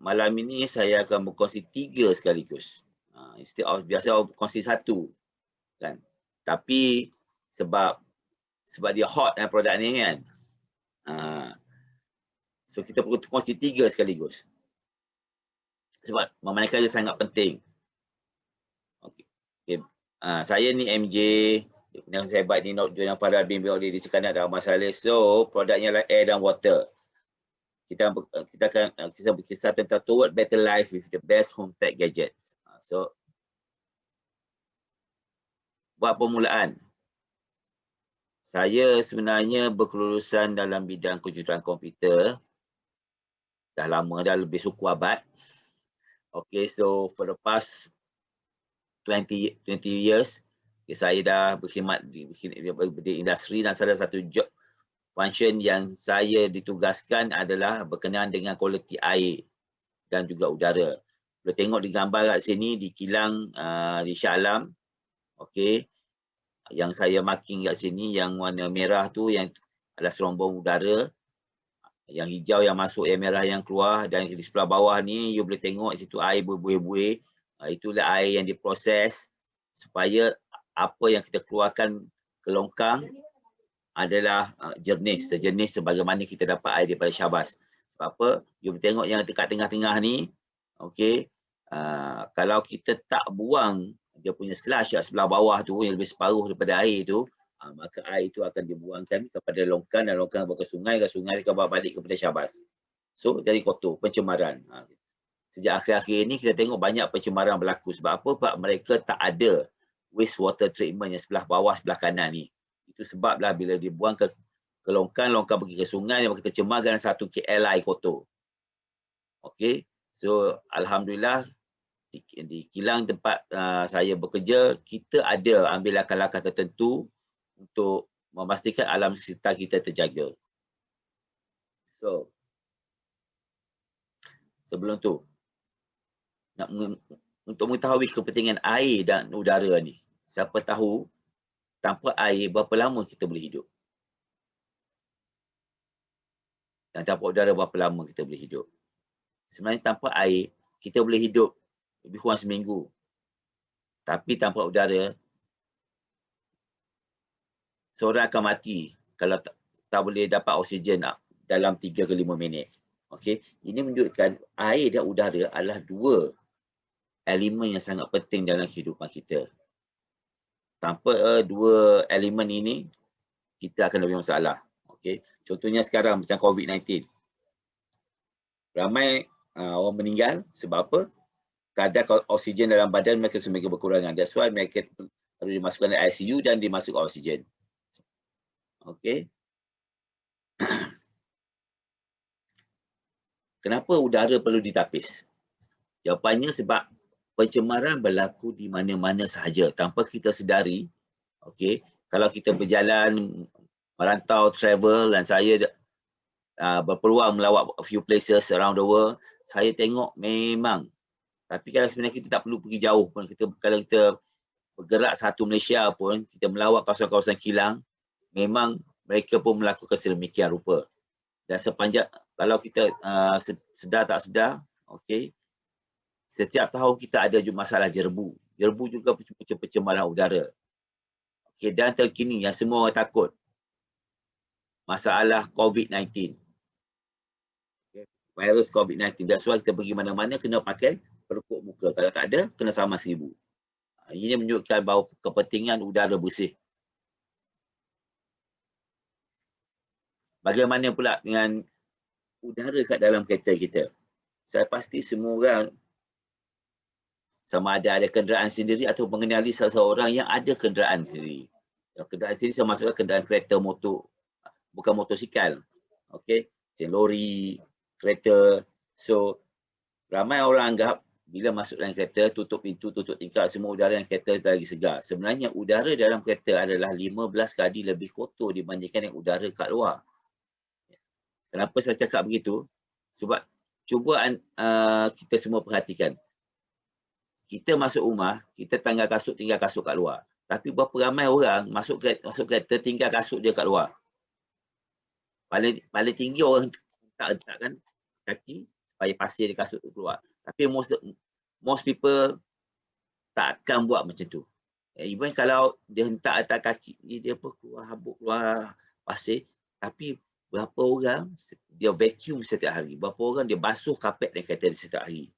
malam ini saya akan berkongsi 3 sekaligus. Instead of biasa berkongsi 1 kan. Tapi sebab dia hot kan produk ni kan. So kita perlu kongsi 3 sekaligus. Sebab memandangkan dia sangat penting. Okey. Saya ni MJ, yang hebat ni Jonan Farah bin Bioli di Sekandar dan masalah. So produknya adalah air dan water. Kita akan kisah tentang toward better life with the best home tech gadgets. So buat permulaan, saya sebenarnya berkelulusan dalam bidang kejuruteraan komputer. Dah lama dah, lebih suku abad. Okay, so for the past 20 years, saya dah berkhidmat di industri, dan salah satu job function yang saya ditugaskan adalah berkenaan dengan kualiti air dan juga udara. Boleh tengok di gambar kat sini, di kilang di Shah Alam. Okey. Yang saya marking kat sini, yang warna merah tu yang adalah serombong udara. Yang hijau yang masuk, yang merah yang keluar, dan di sebelah bawah ni you boleh tengok situ air berbuih-buih. Itulah air yang diproses supaya apa yang kita keluarkan ke longkang adalah jernih, sejernih sebagaimana kita dapat air daripada Syahbas. Sebab apa? You boleh tengok yang dekat tengah-tengah ni, okey. Kalau kita tak buang dia punya slush kat sebelah bawah tu yang lebih separuh daripada air tu, maka air itu akan dibuangkan kepada longkang, dan longkang ke sungai akan bawa balik kepada Syahbas. So jadi kotor, pencemaran. Sejak akhir-akhir ini kita tengok banyak pencemaran berlaku. Sebab apa? Sebab mereka tak ada wastewater treatment yang sebelah bawah, sebelah kanan ni. Itu sebablah bila dibuang ke longkang pergi ke sungai, dia tercemarkan 1 KL air kotor. Okey. So alhamdulillah di kilang tempat saya bekerja, kita ada ambil langkah-langkah tertentu untuk memastikan alam sekitar kita terjaga. So sebelum tu, untuk mengetahui kepentingan air dan udara ni, siapa tahu tanpa air berapa lama kita boleh hidup? Dan tanpa udara berapa lama kita boleh hidup? Sebenarnya tanpa air kita boleh hidup lebih kurang seminggu. Tapi tanpa udara, seorang akan mati kalau tak boleh dapat oksigen dalam 3 ke 5 minit. Okey, ini menunjukkan air dan udara adalah 2 elemen yang sangat penting dalam kehidupan kita. Tanpa 2 elemen ini, kita akan lebih masalah. Okey, contohnya sekarang macam COVID-19. Ramai orang meninggal sebab apa? Kadar oksigen dalam badan mereka semakin berkurangan. That's why mereka perlu dimasukkan ke ICU dan dimasukkan oksigen. Okey. Kenapa udara perlu ditapis? Jawapannya sebab pencemaran berlaku di mana-mana sahaja tanpa kita sedari. Okey, kalau kita berjalan, merantau, travel, dan saya berpeluang melawat a few places around the world, saya tengok memang. Tapi kalau sebenarnya kita tak perlu pergi jauh pun, kalau kita bergerak satu Malaysia pun, kita melawat kawasan-kawasan kilang, memang mereka pun melakukan sedemikian rupa. Dan sepanjang, kalau kita sedar tak sedar, okey, setiap tahun kita ada masalah jerbu. Jerbu juga pencemaran udara. Okey, dan terkini yang semua orang takut, masalah COVID-19. Okay. Virus COVID-19. That's why kita pergi mana-mana kena pakai pelupuk muka. Kalau tak ada, kena sama 1000. Ini menunjukkan bahawa kepentingan udara bersih. Bagaimana pula dengan udara kat dalam kereta kita? Saya pasti semua orang, sama ada kenderaan sendiri atau mengenali seseorang yang ada kenderaan sendiri. Kenderaan sendiri saya maksudkan kenderaan kereta, motor, bukan motosikal. Okey, macam lori, kereta. So ramai orang anggap bila masuk dalam kereta, tutup pintu, tutup tingkap, semua udara dalam kereta lagi segar. Sebenarnya udara dalam kereta adalah 15 kali lebih kotor dibandingkan dengan udara kat luar. Kenapa saya cakap begitu? Sebab cuba kita semua perhatikan. Kita masuk rumah, kita tinggal kasut kat luar. Tapi berapa ramai orang masuk kereta tinggal kasut dia kat luar. Paling tinggi orang letakkan kaki supaya pasir di kasut tu keluar. Tapi most people tak akan buat macam tu. Even kalau dia hentak atas kaki dia pun keluar habuk, keluar pasir, tapi berapa orang dia vacuum setiap hari, berapa orang dia basuh kapet dan kereta setiap hari.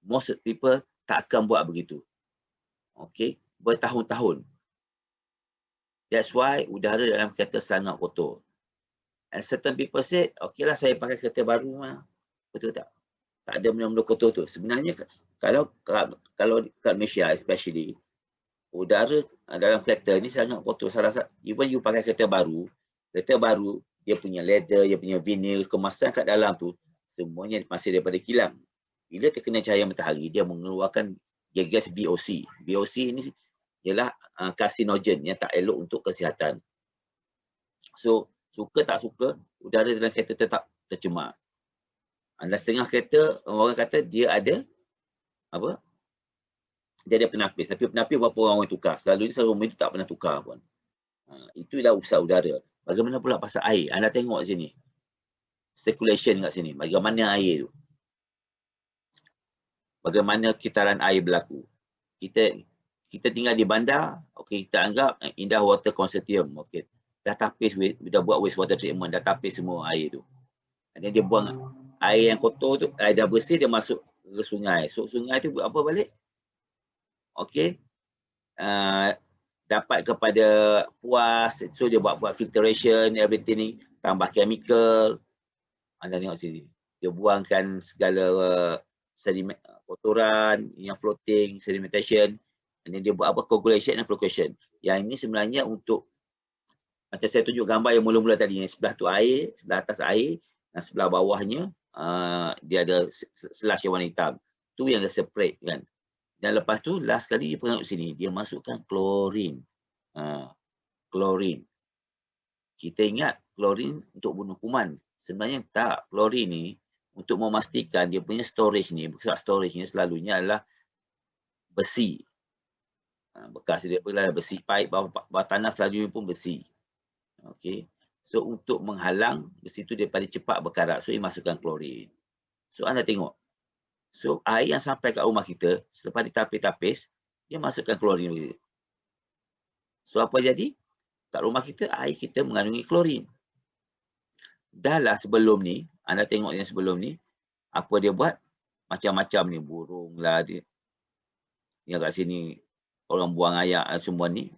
Most people tak akan buat begitu. Okay, bertahun-tahun. That's why udara dalam kereta sangat kotor. And certain people said, okay lah saya pakai kereta baru lah. Betul tak? Tak ada benda-benda kotor tu. Sebenarnya kalau kat Malaysia especially, udara dalam kereta ni sangat kotor. Even you pakai kereta baru dia punya leather, dia punya vinyl, kemasan kat dalam tu semuanya masih daripada kilang. Bila terkena cahaya matahari, dia mengeluarkan gas VOC. VOC ni ialah karsinogen yang tak elok untuk kesihatan. So, suka tak suka, udara dalam kereta tetap tercemar. Dan setengah kereta, orang kata dia ada apa? Dia ada penapis. Tapi penapis berapa orang tukar? Selalunya rumah itu tak pernah tukar pun. Itu dah usaha udara. Bagaimana pula pasal air? Anda tengok sini. Circulation kat sini. Bagaimana air tu? Bagaimana kitaran air berlaku? Kita tinggal di bandar, okey, kita anggap Indah Water Consortium, okey. Dah tapis, dah buat wastewater treatment, dah tapis semua air tu. Dan dia buang air yang kotor tu, air dah bersih, dia masuk ke sungai. So sungai tu buat apa balik? Okey. Dapat kepada puas, so dia buat filtration, everything ni, tambah chemical. Anda tengok sini. Dia buangkan segala sedimen, kotoran yang floating, sedimentation. Dan dia buat apa? Coagulation and flocculation. Yang ini sebenarnya untuk, macam saya tunjuk gambar yang mula-mula tadi, yang sebelah tu air, sebelah atas air, dan sebelah bawahnya dia ada slush yang warna hitam. Tu yang dia separate kan. Dan lepas tu last kali dia tengok sini, dia masukkan klorin. Klorin. Kita ingat klorin untuk bunuh kuman. Sebenarnya tak. Klorin ni untuk memastikan dia punya storage ni, storage ni selalunya adalah besi. Bekas dia pula besi, pipe bawah tanah selalunya pun besi. Okey. So untuk menghalang besi tu daripada cepat berkarat, so dia masukkan klorin. So anda tengok. So air yang sampai kat rumah kita, selepas ditapis-tapis, dia masukkan klorin. So apa jadi? Kat rumah kita, air kita mengandungi klorin. Dah lah sebelum ni, anda tengok yang sebelum ni, apa dia buat? Macam-macam ni, burung lah dia. Yang kat sini, orang buang air semua ni,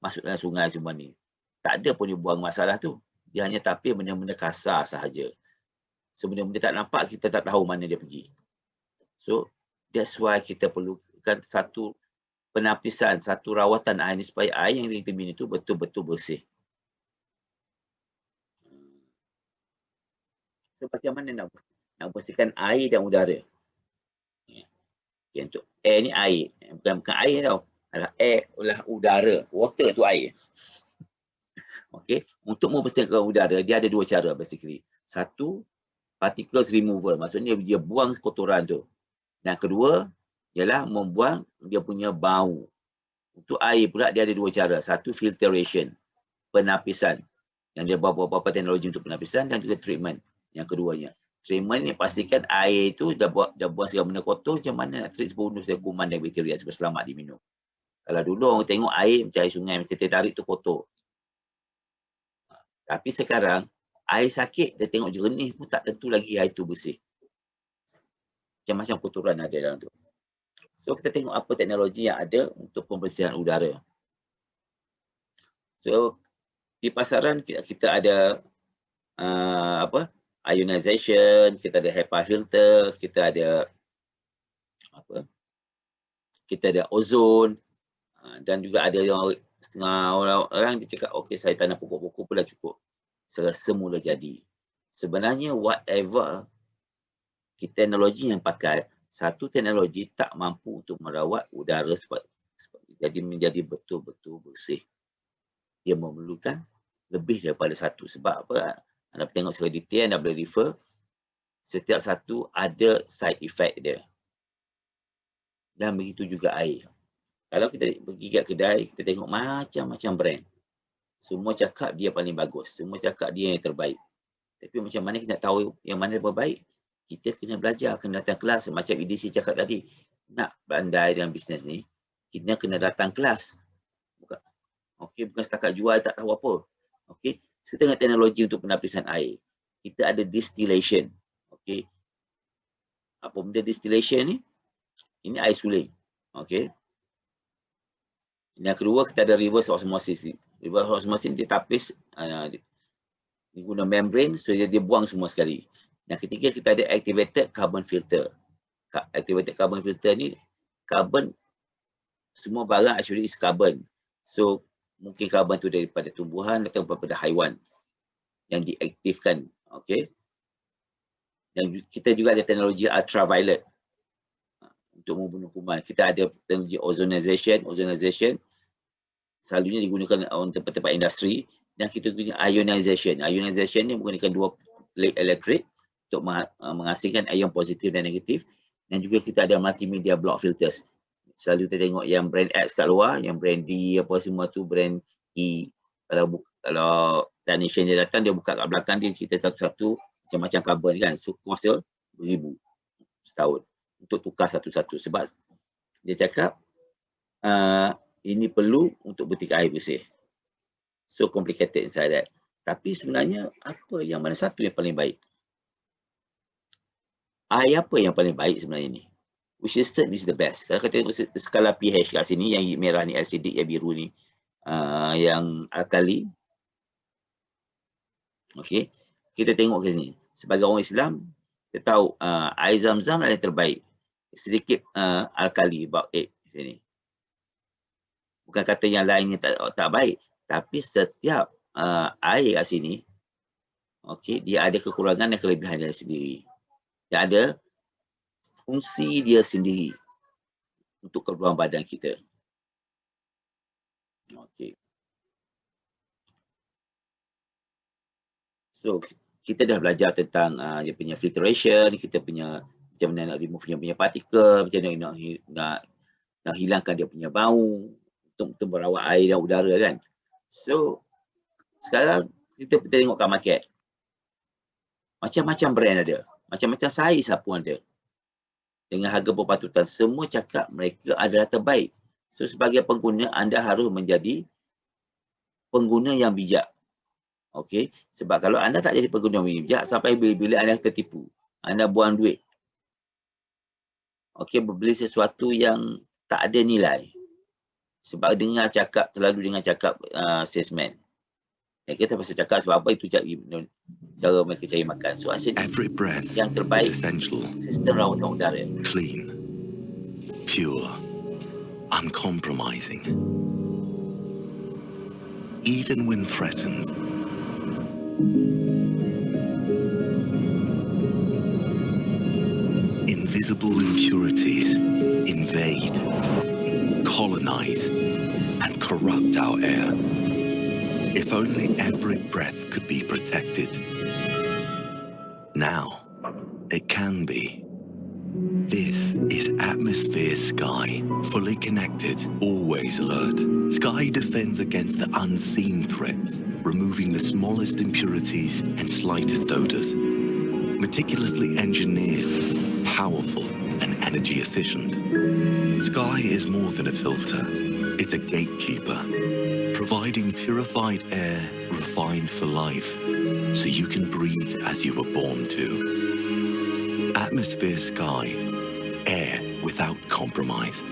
masuk dalam sungai semua ni. Tak ada pun dia buang masalah tu. Dia hanya tapis benda-benda kasar sahaja. So benda-benda tak nampak, kita tak tahu mana dia pergi. So, that's why kita perlukan satu penapisan, satu rawatan air ni supaya air yang kita minum itu betul-betul bersih. So, macam mana nak bersihkan air dan udara? Okay, untuk air ni air. Bukan air tau. Adalah air, adalah udara. Water tu air. Okay. Untuk membersihkan udara, dia ada dua cara basically. Satu, particles removal. Maksudnya dia buang kotoran tu. Dan kedua, ialah membuang dia punya bau. Untuk air pula dia ada dua cara. Satu, filtration. Penapisan. Yang dia beberapa teknologi untuk penapisan dan juga treatment. Yang keduanya. Treatment ni pastikan air itu dah buang segala benda kotor, macam mana nak treat bunuh segala kuman dan bakteria supaya selamat diminum. Kalau dulu orang tengok air macam air sungai, macam teh tarik tu kotor. Tapi sekarang, air sakit, dia tengok jernih pun tak tentu lagi air tu bersih. Macam-macam kotoran ada dalam tu. So, kita tengok apa teknologi yang ada untuk pembersihan udara. So, di pasaran kita ada ionization, kita ada HEPA filter, kita ada kita ada ozon, dan juga ada yang setengah orang dia cakap, okey saya tanam pokok-pokok pun dah cukup. Semula jadi. Sebenarnya whatever teknologi yang pakai, satu teknologi tak mampu untuk merawat udara jadi menjadi betul-betul bersih. Dia memerlukan lebih daripada satu. Sebab apa? Anda tengok secara detail, anda boleh refer. Setiap satu ada side effect dia. Dan begitu juga air. Kalau kita pergi kat kedai, kita tengok macam-macam brand. Semua cakap dia paling bagus. Semua cakap dia yang terbaik. Tapi macam mana kita nak tahu yang mana terbaik? kita kena belajar, kena datang kelas. Macam EDC cakap tadi, nak pandai dalam bisnes ni, kita kena datang kelas. Okey, bukan setakat jual tak tahu apa. Okey, kita tengok teknologi untuk penapisan air. Kita ada distillation. Okey. Apa benda distillation ni? Ini air suling. Okey. Yang kedua, kita ada reverse osmosis. Reverse osmosis dia tapis, dia guna membrane, so dia buang semua sekali. Yang ketiga, kita ada activated carbon filter. Activated carbon filter ni, carbon, semua barang actually is carbon. So, mungkin carbon tu daripada tumbuhan atau daripada haiwan yang diaktifkan. Okay. Dan kita juga ada teknologi ultraviolet untuk membunuh kuman. Kita ada teknologi ozonization. Ozonization selalunya digunakan untuk tempat-tempat industri. Dan kita punya ionization. Ionization ni menggunakan dua plate elektrik untuk menghasilkan ion positif dan negatif. Dan juga kita ada multimedia block filters. Selalu kita tengok yang brand X kat luar, yang brand D apa semua tu, brand E. Kalau technician dia datang, dia buka kat belakang dia cerita satu-satu macam-macam carbon kan. So cost dia beribu setahun untuk tukar satu-satu. Sebab dia cakap ini perlu untuk butik air bersih. So complicated inside that. Tapi sebenarnya apa yang mana satu yang paling baik? Air apa yang paling baik sebenarnya ni? Which system is the best? Kalau kita tengok skala pH kat sini, yang merah ni acidic, yang biru ni yang alkali. Okey, kita tengok ke sini. Sebagai orang Islam, kita tahu air Zam-Zam adalah yang terbaik. Sedikit alkali, about 8 sini. Bukan kata yang lainnya tak baik, tapi setiap air kat sini, okey, dia ada kekurangan dan kelebihan dia sendiri. Dia ada fungsi dia sendiri untuk keperluan badan kita. Okey. So, kita dah belajar tentang dia punya filtration, kita punya macam mana nak remove dia punya partikel, macam mana nak hilangkan dia punya bau untuk merawat air dan udara kan. So, sekarang kita tengok kat market. Macam-macam brand ada. Macam-macam saiz pun ada. Dengan harga berpatutan, semua cakap mereka adalah terbaik. So, sebagai pengguna, anda harus menjadi pengguna yang bijak. Okey, sebab kalau anda tak jadi pengguna yang bijak, sampai bila-bila anda tertipu. Anda buang duit. Okey, berbeli sesuatu yang tak ada nilai. Sebab terlalu dengar cakap salesman. Kita pasal cakap sebab apa itu cara mereka cari makan. So, yang terbaik, sistem rawatan udara. Clean, pure, uncompromising. Even when threatened, invisible impurities invade, colonize, and corrupt our air. If only every breath could be protected. Now, it can be. This is Atmosphere Sky, fully connected, always alert. Sky defends against the unseen threats, removing the smallest impurities and slightest odors. Meticulously engineered, powerful, and energy efficient. Sky is more than a filter. It's a gatekeeper, providing purified air refined for life, so you can breathe as you were born to. Atmosphere Sky, air without compromise.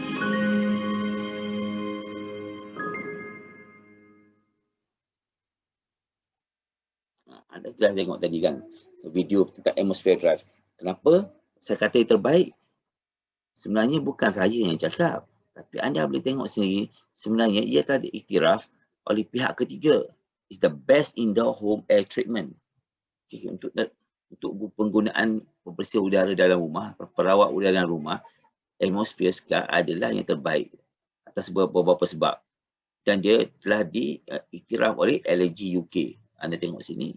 Anda telah tengok tadi kan video tentang Atmosphere Drive. Kenapa saya kata yang terbaik? Sebenarnya bukan saya yang cakap, tapi anda boleh tengok sendiri, sebenarnya ia telah diiktiraf oleh pihak ketiga. It's the best indoor home air treatment. Okay, untuk penggunaan pembersih udara dalam rumah, perawat udara dalam rumah, Atmosphere Sky adalah yang terbaik atas beberapa sebab. Dan dia telah diiktiraf oleh Allergy UK. Anda tengok sini,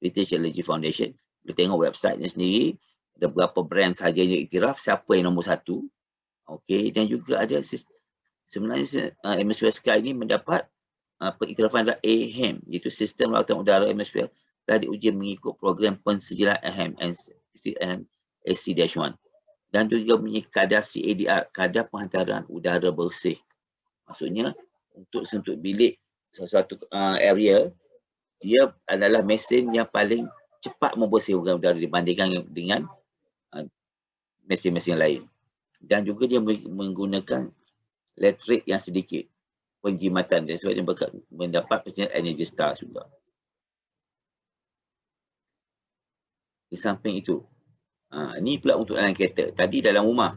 British Allergy Foundation. Boleh tengok website-nya sendiri. Ada berapa brand sahaja yang iktiraf, siapa yang nombor satu. Okey, dan juga ada sebenarnya Atmosphere Sky ini mendapat pengiktirafan dari AHEM, iaitu Sistem Rawatan Udara Atmosfer, telah diuji mengikut program pensejilan AHEM AC-1. Dan juga punya kadar CADR, kadar penghantaran udara bersih. Maksudnya untuk bilik sesuatu area, dia adalah mesin yang paling cepat membersihkan udara dibandingkan dengan mesin-mesin lain. Dan juga dia menggunakan elektrik yang sedikit, penjimatan, dan sebab dia mendapat persediaan energi star juga. Di samping itu, ini pula untuk dalam kereta. Tadi dalam rumah,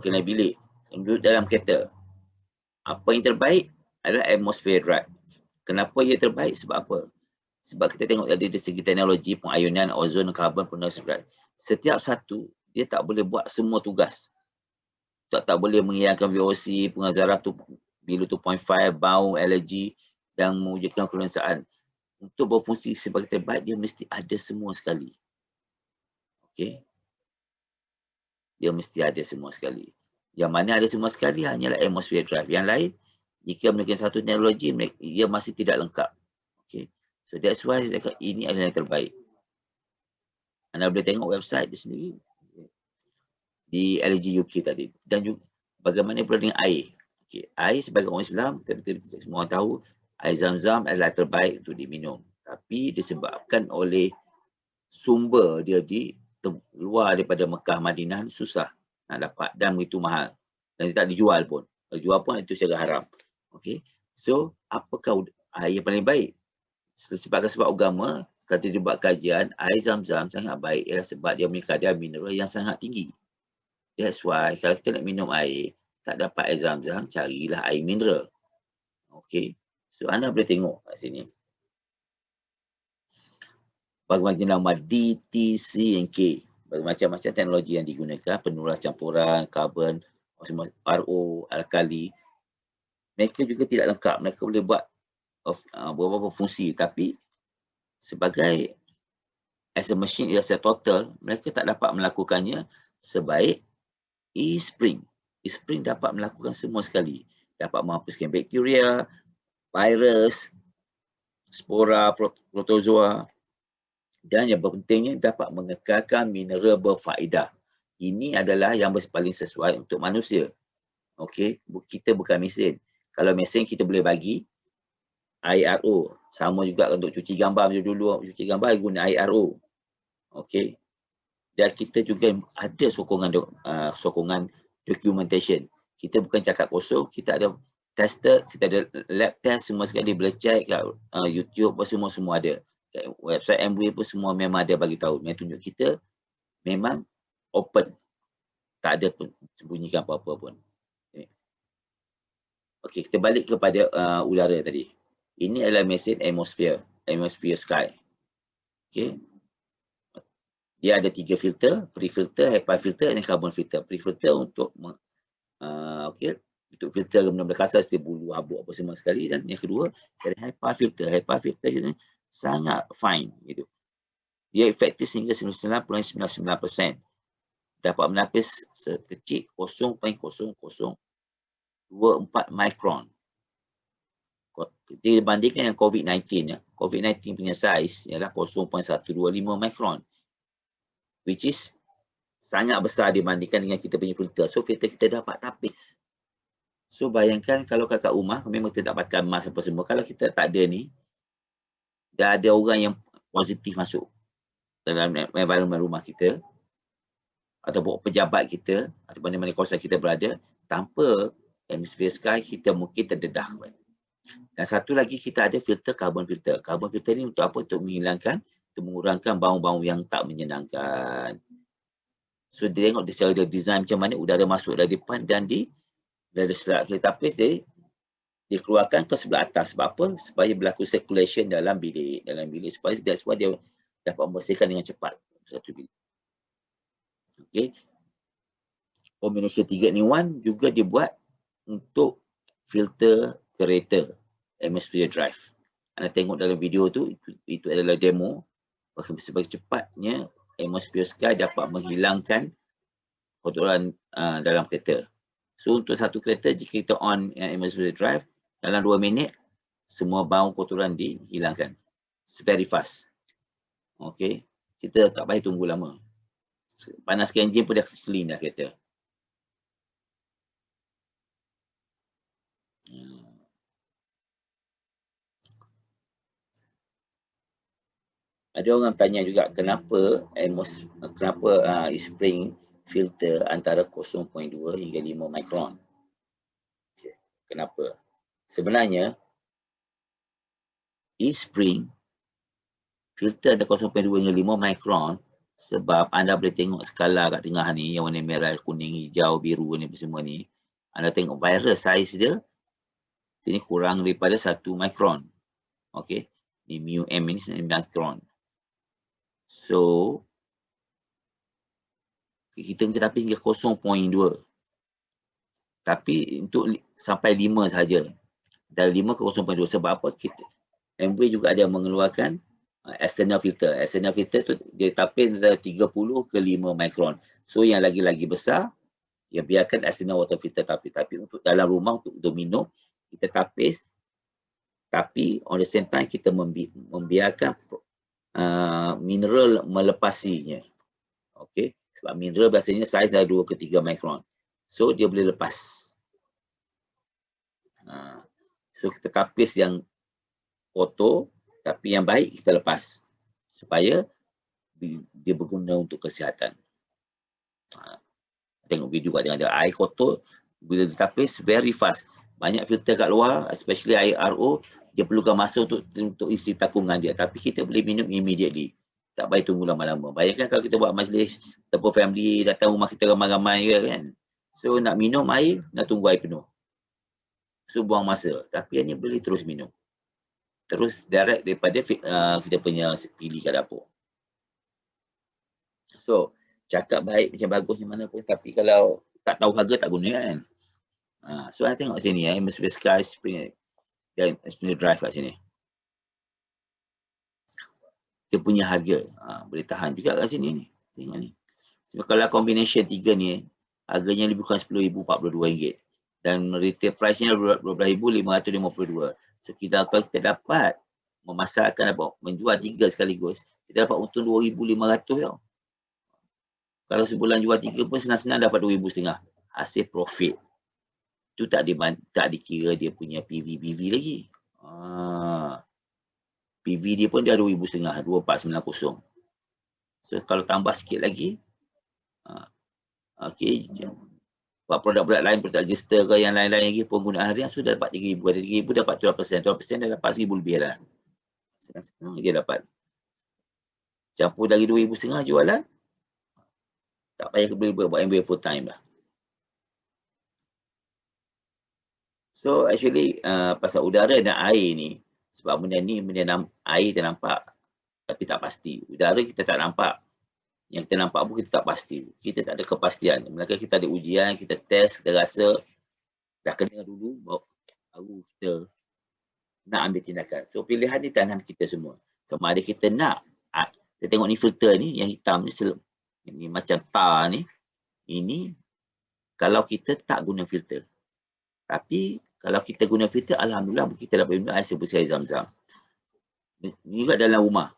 dalam bilik, duduk dalam kereta. Apa yang terbaik adalah atmosphere drive. Kenapa ia terbaik? Sebab apa? Sebab kita tengok tadi dari segi teknologi, pengayunan, ozon, karbon, penetrasi. Setiap satu, dia tak boleh buat semua tugas. Tak boleh menghilangkan VOC, pengazaran bilu 2.5, bau, alergi dan mewujudkan kelensaan. Untuk berfungsi sebagai terbaik, dia mesti ada semua sekali. Okey. Dia mesti ada semua sekali. Yang mana ada semua sekali hanyalah atmosphere drive. Yang lain, jika menggunakan satu teknologi, ia masih tidak lengkap. Okay. So that's why saya cakap ini adalah yang terbaik. Anda boleh tengok website di sendiri. Di LG UK tadi. Dan juga bagaimana pula dengan air. Okay. Air sebagai orang Islam, kita semua orang tahu, air Zam-Zam adalah terbaik untuk diminum. Tapi disebabkan oleh sumber dia di luar daripada Mekah, Madinah, susah nak dapat dan begitu mahal. Dan dia tak dijual pun. Kalau jual pun itu secara haram. Okay. So, apakah air yang paling baik? Sebab agama, kalau dia buat kajian, air Zam-Zam sangat baik ialah sebab dia memiliki kadar mineral yang sangat tinggi. That's why kalau kita nak minum air, tak dapat air Zam-Zam, carilah air mineral. Okay. So, anda boleh tengok kat sini. Bagaimana nama DTC and K. Macam-macam teknologi yang digunakan, penuras campuran, karbon, RO, alkali. Mereka juga tidak lengkap. Mereka boleh buat beberapa fungsi, tapi sebagai as a machine, as a total, mereka tak dapat melakukannya sebaik e-spring. E-spring dapat melakukan semua sekali. Dapat menghapuskan bakteria, virus, spora, protozoa, dan yang pentingnya dapat mengekalkan mineral berfaedah. Ini adalah yang paling sesuai untuk manusia. Okey, kita bukan mesin. Kalau mesin kita boleh bagi air RO. Sama juga untuk cuci gambar dulu cuci gambar guna air RO. Okey. Dan kita juga ada sokongan documentation. Kita bukan cakap kosong, kita ada tester, kita ada lab test, semua sekali boleh check kat YouTube, semua ada. Website MWay pun semua memang ada bagi tahu. Yang tunjuk kita memang open. Tak ada pun sembunyikan apa-apa pun. Okey, kita balik kepada udara tadi. Ini adalah mesin atmosphere sky. Okey. Dia ada 3 filter, pre-filter, HEPA filter dan carbon filter. Pre-filter untuk untuk filter benda-benda kasar seperti bulu, habuk apa semua sekali, dan yang kedua ada HEPA filter. HEPA filter ini sangat fine gitu. Dia efektif sehingga 99.99%. Dapat menapis sekecil 0.0024 mikron. Dibandingkan dengan COVID-19 ya. COVID-19 punya saiz ialah 0.125 mikron. Which is sangat besar dibandingkan dengan kita punya filter. So filter kita dapat tapis. So bayangkan kalau kat rumah memang kita tak pakai mask apa semua. Kalau kita tak ada ni, dah ada orang yang positif masuk dalam environment rumah kita ataupun pejabat kita atau mana-mana kawasan kita berada, tanpa atmosphere sky kita mungkin terdedah. Dan satu lagi kita ada filter carbon filter. Carbon filter ni untuk apa? Untuk menghilangkan, untuk mengurangkan bau-bau yang tak menyenangkan. So dia tengok secara design macam mana udara masuk dari depan dan dari selat tapis dikeluarkan ke sebelah atas. Sebab apa? Supaya berlaku circulation dalam bilik. Supaya that's why dia dapat membersihkan dengan cepat satu bilik. Okey. Combination 3-in-1 juga dibuat untuk filter kereta atmosphere drive. Anda tengok dalam video tu, itu adalah demo. Sebagai cepatnya atmosphere sky dapat menghilangkan kotoran dalam kereta. So untuk satu kereta, jika kita on atmosphere drive, dalam 2 minit, semua bau kotoran dihilangkan. It's very fast. Okay. Kita tak payah tunggu lama. Panaskan enjin pun dah clean dah kereta. Ada orang tanya juga kenapa e-spring filter antara 0.2 hingga 5 mikron. Okay. Kenapa? Sebenarnya e-spring filter ada 0.2 hingga 5 mikron sebab anda boleh tengok skala kat tengah ni yang warna merah, kuning, hijau, biru ni semua ni. Anda tengok virus saiz dia sini kurang daripada 1 mikron. Okey. Ni mu m ni 9 mikron. So kita tapi hingga 0.2. Tapi untuk sampai 5 saja. Dari 5 ke 0.2 sebab apa? MW juga ada mengeluarkan external filter. External filter tu dia tapis dari 30 ke 5 mikron. So yang lagi-lagi besar, ya biarkan external water filter tapis. Tapi untuk dalam rumah, untuk minum, kita tapis. Tapi on the same time kita membiarkan mineral melepasinya. Okey. Sebab mineral biasanya saiz dari 2 ke 3 mikron. So dia boleh lepas. So kita tapis yang kotor, tapi yang baik kita lepas. Supaya dia berguna untuk kesihatan. Tengok video kat tengah dia. Air kotor, bila ditapis, very fast. Banyak filter kat luar, especially air RO, dia perlukan masa untuk isi takungan dia. Tapi kita boleh minum immediately. Tak payah tunggu lama-lama. Bayangkan kalau kita buat majlis, ataupun family datang rumah kita ramai-ramai kan. So nak minum air, nak tunggu air penuh. So buang masa. Tapi yang ni boleh terus minum. Terus direct daripada kita punya pilih kat dapur. So, cakap baik macam bagus macam mana pun, tapi kalau tak tahu harga tak guna kan. So, anda tengok sini Atmosphere Sky Spring dan Spring Drive kat sini. Dia punya harga. Boleh tahan juga kat sini ni. Tengok ni. So, kalau combination 3 ni, harganya lebih kurang RM10,042. Dan retail price-nya RM12,552. So, kalau kita dapat memasarkan, menjual 3 sekaligus, kita dapat untung RM2,500 tau. Kalau sebulan jual 3 pun senang-senang dapat RM2,500. Hasil profit. Itu tak dikira dia punya PV lagi. PV dia pun dia RM2,500, 2490. So kalau tambah sikit lagi, okey, buat produk-produk lain, produk register ke yang lain-lain lagi, penggunaan harian sudah dapat RM3,000. Ada RM3,000 dapat 12%. 12% dah dapat RM1,000 lebih dah. Senang-senang dia dapat. Campur lagi RM2,500 jualan, tak payah buat MBA full time lah. So actually pasal udara dan air ni, sebab benda ni air kita nampak tapi tak pasti. Udara kita tak nampak. Yang kita nampak pun kita tak pasti. Kita tak ada kepastian. Melainkan kita ada ujian, kita test, kita rasa dah kena dulu, baru kita nak ambil tindakan. So pilihan di tangan kita semua. Sama ada kita nak, kita tengok ni filter ni, yang hitam ni macam tar ni, ini kalau kita tak guna filter. Tapi kalau kita guna filter, alhamdulillah kita dapat minum air sebersih air Zam-Zam. Ini juga dalam rumah.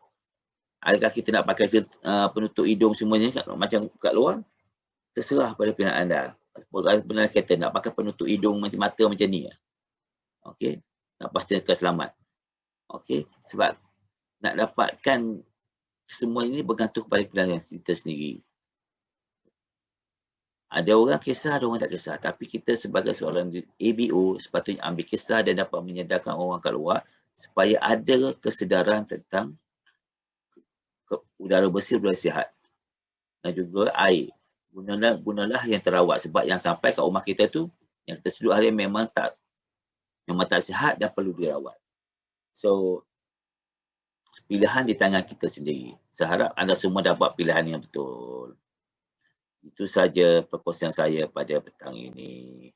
Adakah kita nak pakai filter, penutup hidung semuanya macam kat luar? Terserah pada pilihan anda. Benar kata nak pakai penutup hidung macam mata macam ni. Okey, nak pastikan selamat. Okey, sebab nak dapatkan semua ini bergantung kepada pilihan kita sendiri. Ada orang kisah, ada orang tak kisah. Tapi kita sebagai seorang ABO sepatutnya ambil kisah dan dapat menyadarkan orang kat luar supaya ada kesedaran tentang udara bersih, udara sihat. Dan juga air. Gunalah yang terawat. Sebab yang sampai kat rumah kita tu, yang kita sudut harian memang tak sihat dan perlu dirawat. So, pilihan di tangan kita sendiri. Seharap anda semua dapat pilihan yang betul. Itu saja perkongsian saya pada petang ini.